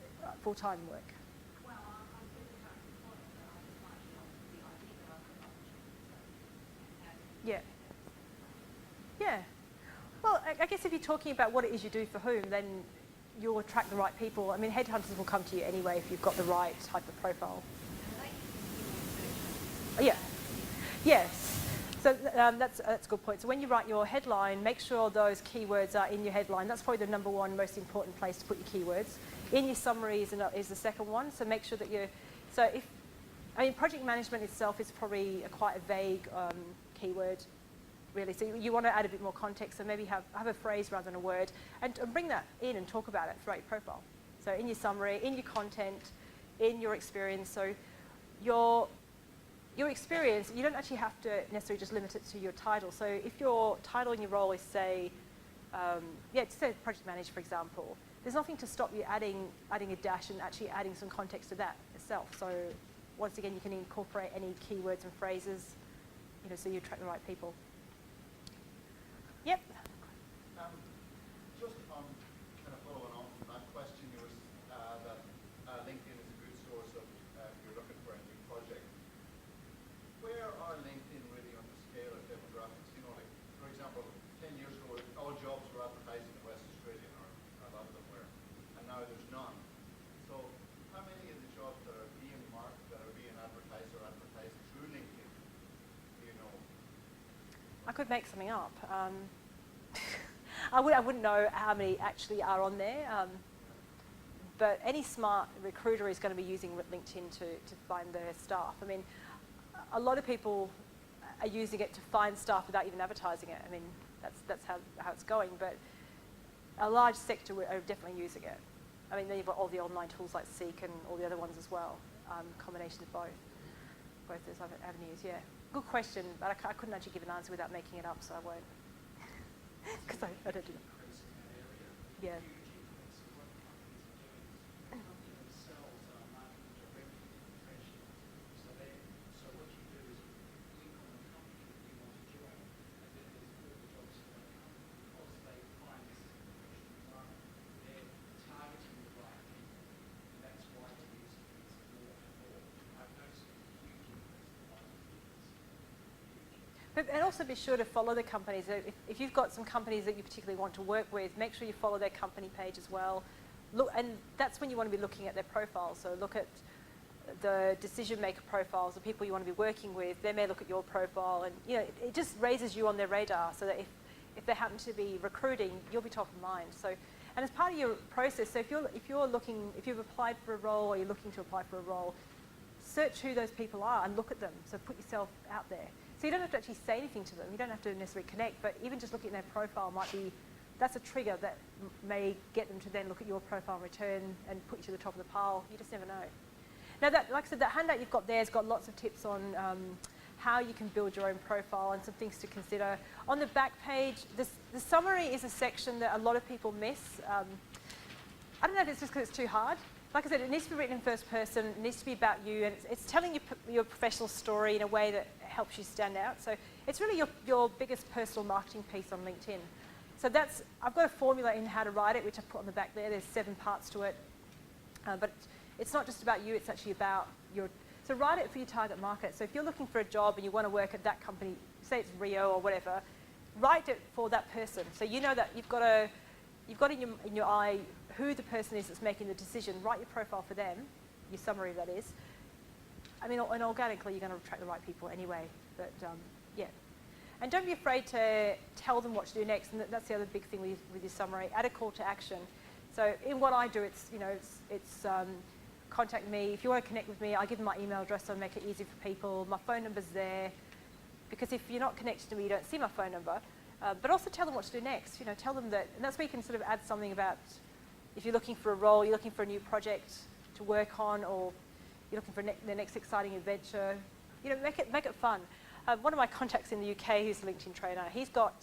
full-time work? Well, I'm with the current employer, but I just like the idea that I've got opportunities. Yeah. Well, I guess if you're talking about what it is you do for whom, then you'll attract the right people. I mean, headhunters will come to you anyway if you've got the right type of profile. Yeah. Yes. So that's a good point. So when you write your headline, make sure those keywords are in your headline. That's probably the number one most important place to put your keywords. In your summary is the second one. So make sure that project management itself is probably quite a vague keyword, really. So you want to add a bit more context. So maybe have a phrase rather than a word, and bring that in and talk about it throughout your profile. So in your summary, in your content, in your experience. So your experience, you don't actually have to necessarily just limit it to your title. So if your title in your role is, say, just say project manager, for example, there's nothing to stop you adding a dash and actually adding some context to that itself. So once again, you can incorporate any keywords and phrases, so you attract the right people. Yep. Just on kind of following on from that question, you were that LinkedIn is a good source of if you're looking for a new project. Where are LinkedIn really on the scale of demographics? Like, for example, 10 years ago, all jobs were advertised in West Australia, or a lot of them were, and now there's none. So how many of the jobs that are being marketed, that are being advertised, or advertised through LinkedIn, do you know? I could make something up. I wouldn't know how many actually are on there, but any smart recruiter is going to be using LinkedIn to find their staff. I mean, a lot of people are using it to find staff without even advertising it. I mean, that's how it's going, but a large sector are definitely using it. I mean, then you've got all the online tools like Seek and all the other ones as well, combination of both those avenues, yeah. Good question, but I couldn't actually give an answer without making it up, so I won't. Because I don't do that. Yeah. And also be sure to follow the companies. If you've got some companies that you particularly want to work with, make sure you follow their company page as well. Look, and that's when you want to be looking at their profiles. So look at the decision maker profiles, the people you want to be working with. They may look at your profile, and it just raises you on their radar, so that if they happen to be recruiting, you'll be top of mind. So, and as part of your process, so if you've applied for a role, or you're looking to apply for a role, search who those people are and look at them. So put yourself out there. So you don't have to actually say anything to them. You don't have to necessarily connect, but even just looking at their profile that's a trigger that may get them to then look at your profile in return and put you to the top of the pile. You just never know. Now, like I said, that handout you've got there has got lots of tips on how you can build your own profile and some things to consider. On the back page, the summary is a section that a lot of people miss. I don't know if it's just because it's too hard. Like I said, it needs to be written in first person, it needs to be about you, and it's telling your professional story in a way that helps you stand out. So it's really your biggest personal marketing piece on LinkedIn. So I've got a formula in how to write it, which I put on the back there. There's 7 parts to it. But it's not just about you, it's actually about so write it for your target market. So if you're looking for a job and you want to work at that company, say it's Rio or whatever, write it for that person. So you know that you've got in your eye who the person is that's making the decision. Write your profile for them, your summary that is. I mean, and organically you're going to attract the right people anyway. But yeah. And don't be afraid to tell them what to do next. And that's the other big thing with your summary. Add a call to action. So in what I do, it's contact me. If you want to connect with me, I'll give them my email address so I make it easy for people. My phone number's there, because if you're not connected to me, you don't see my phone number. But also tell them what to do next. You know, tell them that, and that's where you can sort of add something about if you're looking for a role, you're looking for a new project to work on, or you're looking for the next exciting adventure. You know, make it fun. One of my contacts in the UK, who's a LinkedIn trainer, he's got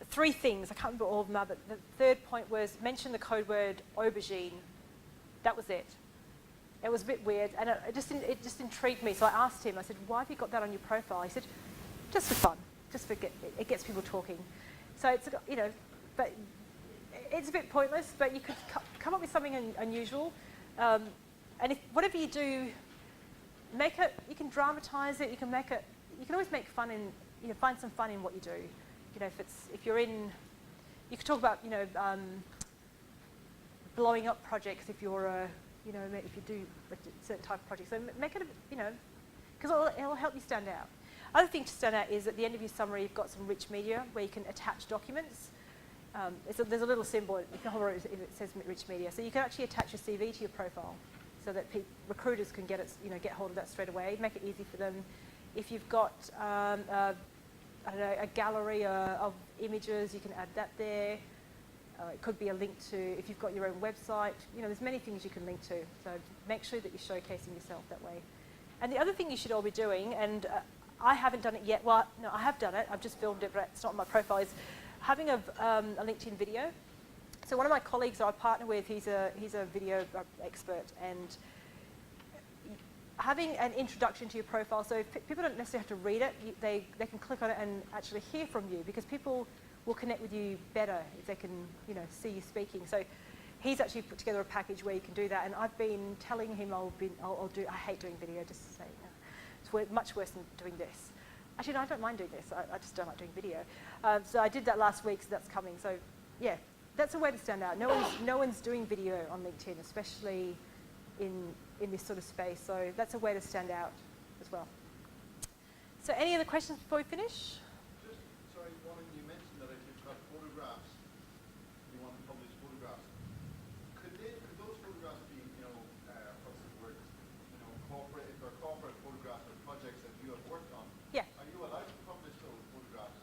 3 things. I can't remember all of them now, but the third point was mention the code word aubergine. That was it. It was a bit weird, and it just intrigued me. So I asked him. I said, "Why have you got that on your profile?" He said, "Just for fun. Just for it gets people talking." So it's, you know, but it's a bit pointless. But you could come up with something unusual, and if whatever you do, make it. You can dramatise it. You can make it. You can always make fun and, you know, find some fun in what you do. You know, if you're in, you could talk about, you know, blowing up projects if you're a, you know, if you do a certain type of project. So make it, you know, because it'll help you stand out. Other thing to stand out is at the end of your summary, you've got some rich media where you can attach documents. There's a little symbol, you can hover if it says rich media. So you can actually attach your CV to your profile so that recruiters can get it, you know, get hold of that straight away, make it easy for them. If you've got, I don't know, a gallery of images, you can add that there. It could be a link to, if you've got your own website, you know, there's many things you can link to. So make sure that you're showcasing yourself that way. And the other thing you should all be doing, and I haven't done it yet, well, no, I have done it, I've just filmed it, but it's not on my profile, is having a LinkedIn video. So one of my colleagues that I partner with, he's a video expert, and having an introduction to your profile, so if people don't necessarily have to read it, they can click on it and actually hear from you, because people will connect with you better if they can, you know, see you speaking. So he's actually put together a package where you can do that, and I've been telling him I'll do. I hate doing video, just to say, it's much worse than doing this. Actually, no, I don't mind doing this. I just don't like doing video. So I did that last week, so that's coming. So yeah, that's a way to stand out. No one's doing video on LinkedIn, especially in this sort of space. So that's a way to stand out as well. So any other questions before we finish? Just, sorry, one, you mentioned that if you've got photographs, you want to publish photographs. Could those photographs be, you know, what's the word, you know, corporate, if they're corporate photographs or projects that you have worked on? Yeah. Are you allowed to publish those photographs?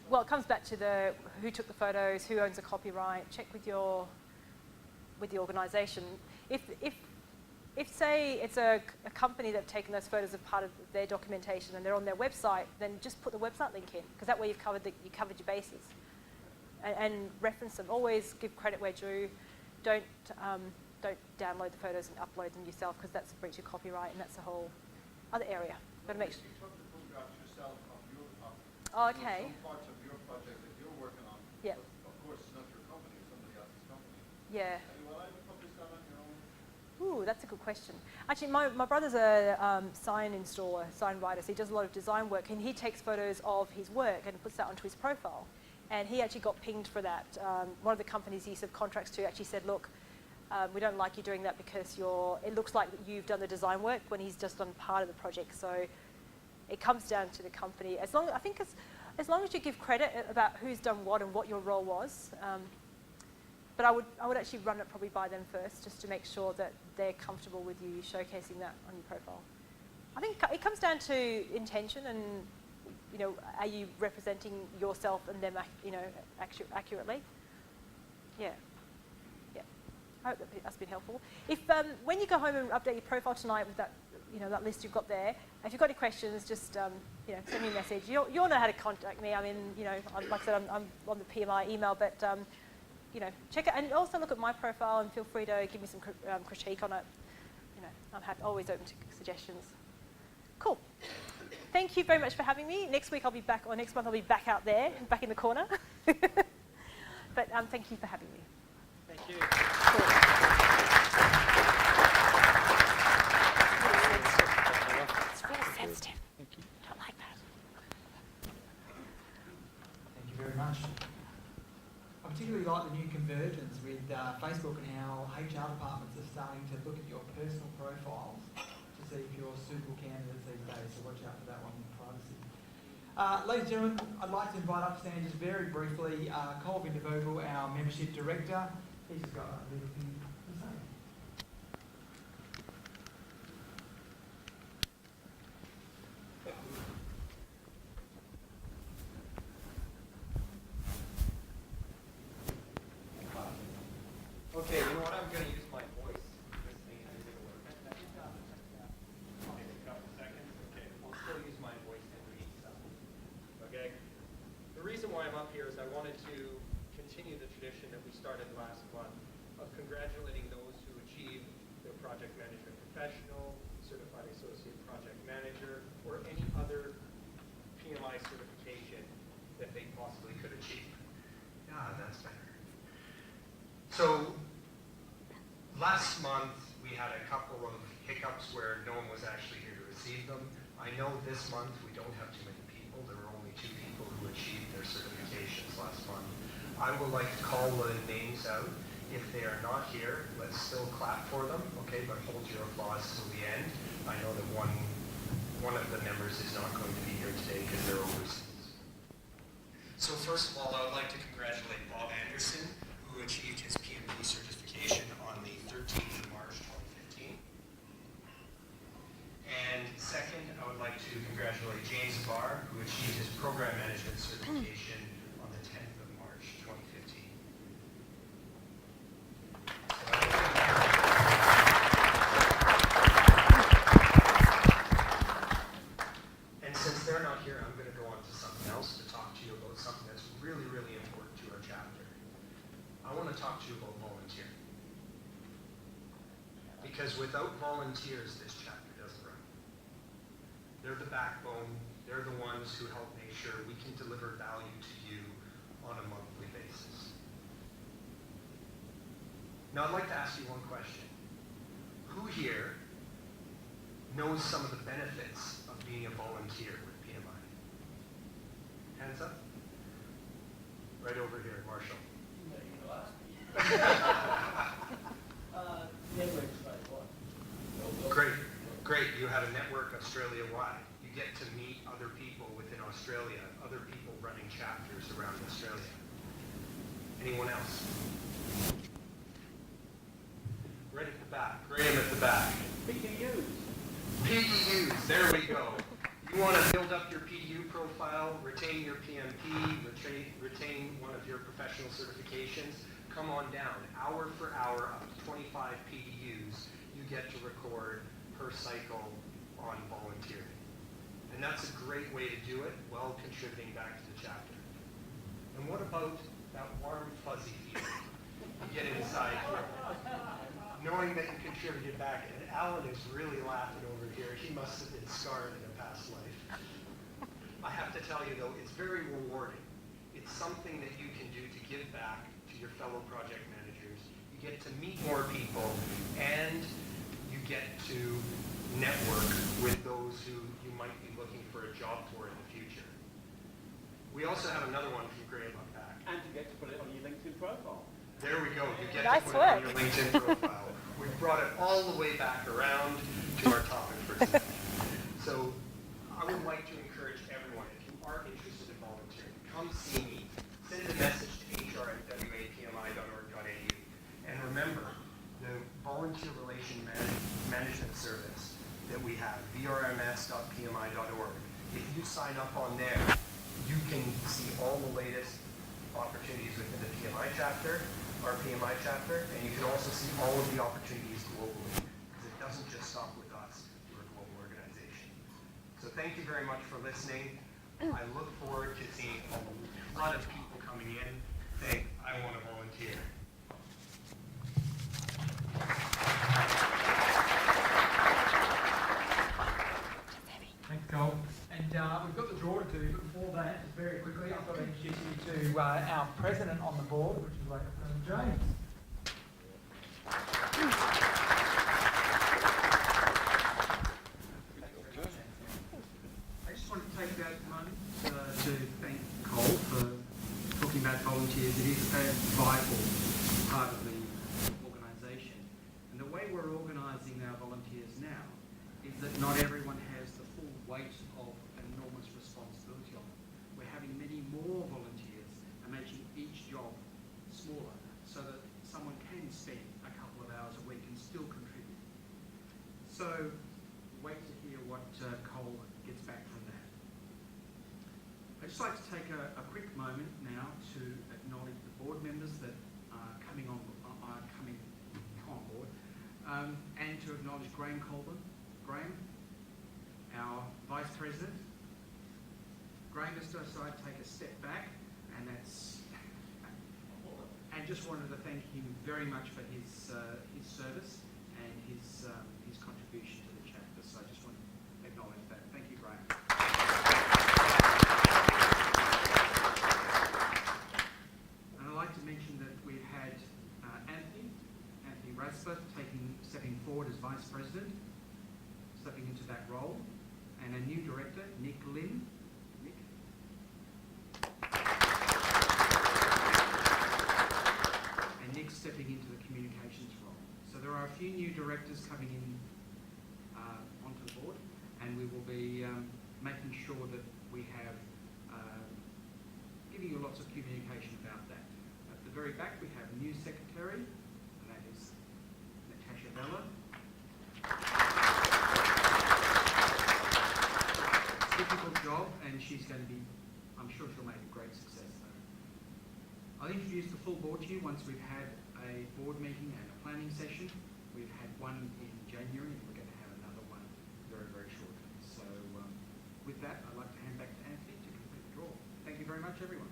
Well, it comes back to the who took the photos, who owns the copyright. Check with the organisation. If say it's a company that's taken those photos as part of their documentation and they're on their website, then just put the website link in, because that way you've covered your bases, and reference them. Always give credit where due. Don't download the photos and upload them yourself, because that's a breach of copyright, and that's a whole other area. But make sure. You took the photographs yourself Oh, okay. some parts of your project that you're working on. Yeah. Of course, it's not your company, it's somebody else's company. Yeah. Are you allowed to publish that on your own? Ooh, that's a good question. Actually, my brother's a sign installer, sign writer, so he does a lot of design work, and he takes photos of his work and puts that onto his profile. And he actually got pinged for that. One of the companies he subcontracts to actually said, look, we don't like you doing that because it looks like you've done the design work when he's just done part of the project. So it comes down to the company. As long as you give credit about who's done what and what your role was. But I would actually run it probably by them first, just to make sure that they're comfortable with you showcasing that on your profile. I think it comes down to intention, and, you know, are you representing yourself and them, you know, accurately? Yeah. Yeah. I hope that's been helpful. If when you go home and update your profile tonight with that, you know, that list you've got there, if you've got any questions, just you know, send me a message. You'll know how to contact me. I mean, you know, like I said, I'm on the PMI email, but you know, check it, and also look at my profile and feel free to give me some critique on it. You know, I'm always open to suggestions. Cool. Thank you very much for having me. Next week I'll be back, or next month I'll be back out there, back in the corner. But thank you for having me. Thank you. Cool. It's really sensitive. Thank you. Don't like that. Thank you very much. I particularly like the new convergence with Facebook and how HR departments are starting to look at your personal profiles to see if you're suitable candidates these days, so watch out for that one in privacy. Ladies and gentlemen, I'd like to invite up to stand just very briefly Colvin DeVogel, our membership director. He's just got a little thing to say. up here is I wanted to continue the tradition that we started last month of congratulating those who achieved their project management professional, certified associate project manager, or any other PMI certification that they possibly could achieve. Yeah, that's better. So last month we had a couple of hiccups where no one was actually here to receive them. I know this month we don't have too many people. There were only 2 people who achieved their certifications last month. I would like to call the names out. If they are not here, let's still clap for them, okay? But hold your applause till the end. I know that one of the members is not going to be here today because they're overseas. So first of all, I would like to congratulate Bob Anderson, who achieved his PMP certification on the 13th of March 2015. And second, I would like to congratulate James Barr, who achieved his program management certification on the 10th of March 2015. And since they're not here, I'm going to go on to something else to talk to you about something that's really, really important to our chapter. I want to talk to you about volunteering. Because without volunteers, this chapter doesn't run. They're the backbone. They're the ones who help make sure we can deliver value to you on a monthly basis. Now, I'd like to ask you one question. Who here knows some of the benefits of being a volunteer with PMI? Hands up. Right over here, Marshall. Great. You have a network Australia-wide. You get to meet other people within Australia, other people running chapters around Australia. Anyone else? Right at the back. Graham at the back. PDUs. PDUs. There we go. You want to build up your PDU profile, retain your PMP, retain one of your professional certifications, come on down. Hour for hour, up to 25 PDUs, you get to record per cycle on volunteering. And that's a great way to do it, while contributing back to the chapter. And what about that warm, fuzzy feeling you get inside here, knowing that you contributed back? And Alan is really laughing over here. He must have been scarred in a past life. I have to tell you, though, it's very rewarding. It's something that you can do to give back to your fellow project managers. You get to meet more people, and you get to network with those who you might be looking for a job for in the future. We also have another one from Graham up back. And you get to put it on your LinkedIn profile. There we go. You get Nice to put it on your LinkedIn profile. We've brought it all the way back around to our topic for today. So I would like to encourage everyone, if you are interested in volunteering, come see me. Send a message to hr@wapmi.org.au. And remember, the volunteer relation management service that we have, vrms.pmi.org. If you sign up on there, you can see all the latest opportunities within the PMI chapter, our PMI chapter, and you can also see all of the opportunities globally, because it doesn't just stop with us. We're a global organization. So thank you very much for listening. I look forward to seeing a lot of people coming in saying, I want to volunteer. Thanks, Cole. And we've got the draw to do, but before that, just very quickly, I thought I'd introduce you to our president on the board, which is James. I just want to take that moment to thank Cole for talking about volunteers. It is a vital part of the organisation. And the way we're organising our volunteers now is that not everyone has the full weight of an enormous responsibility on them. We're having many more volunteers and making each job smaller so that someone can spend a couple of hours a week and still contribute. So wait to hear what Cole gets back from that. I'd just like to take a quick moment now to acknowledge the board members that are coming on board, and to acknowledge Graham Colburn. Graham, our Vice President. Graham has decided to take a step back and that's, and just wanted to thank him very much for his service and his contribution to the chapter. So I just want to acknowledge that. Thank you, Graham. And I'd like to mention that we've had Anthony Rasper stepping forward as Vice President, stepping into that role, and a new director, Nick Lynn. And Nick stepping into the communications role. So there are a few new directors coming in onto the board, and we will be making sure that we have giving you lots of communication about that. At the very back, we have a new secretary, and that is Natasha Bella. Difficult job, and she's going to be, I'm sure she'll make a great success though. I'll introduce the full board to you once we've had a board meeting and a planning session. We've had one in January, and we're going to have another one very, very shortly. So with that, I'd like to hand back to Anthony to complete the draw. Thank you very much, everyone.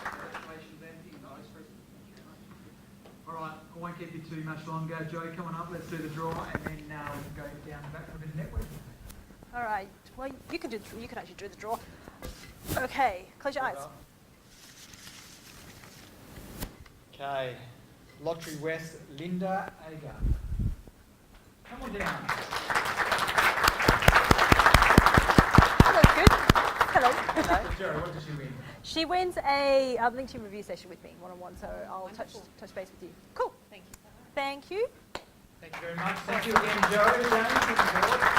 Congratulations, Anthony, Vice President. Thank you very much. All right, I won't keep you too much longer. Joe, come on up, let's do the draw, and then we can go down the back for a bit of networking. All right. Well, you can actually do the draw. Okay, close your eyes. Okay, Lottery West, Linda Agar. Come on down. Hello, good. Hello. Hello. Joe, what does she win? She wins a LinkedIn review session with me, one-on-one, so I'll touch base with you. Cool. Thank you so much. Thank you. Thank you very much. Thank you again, Joe, James, and the board.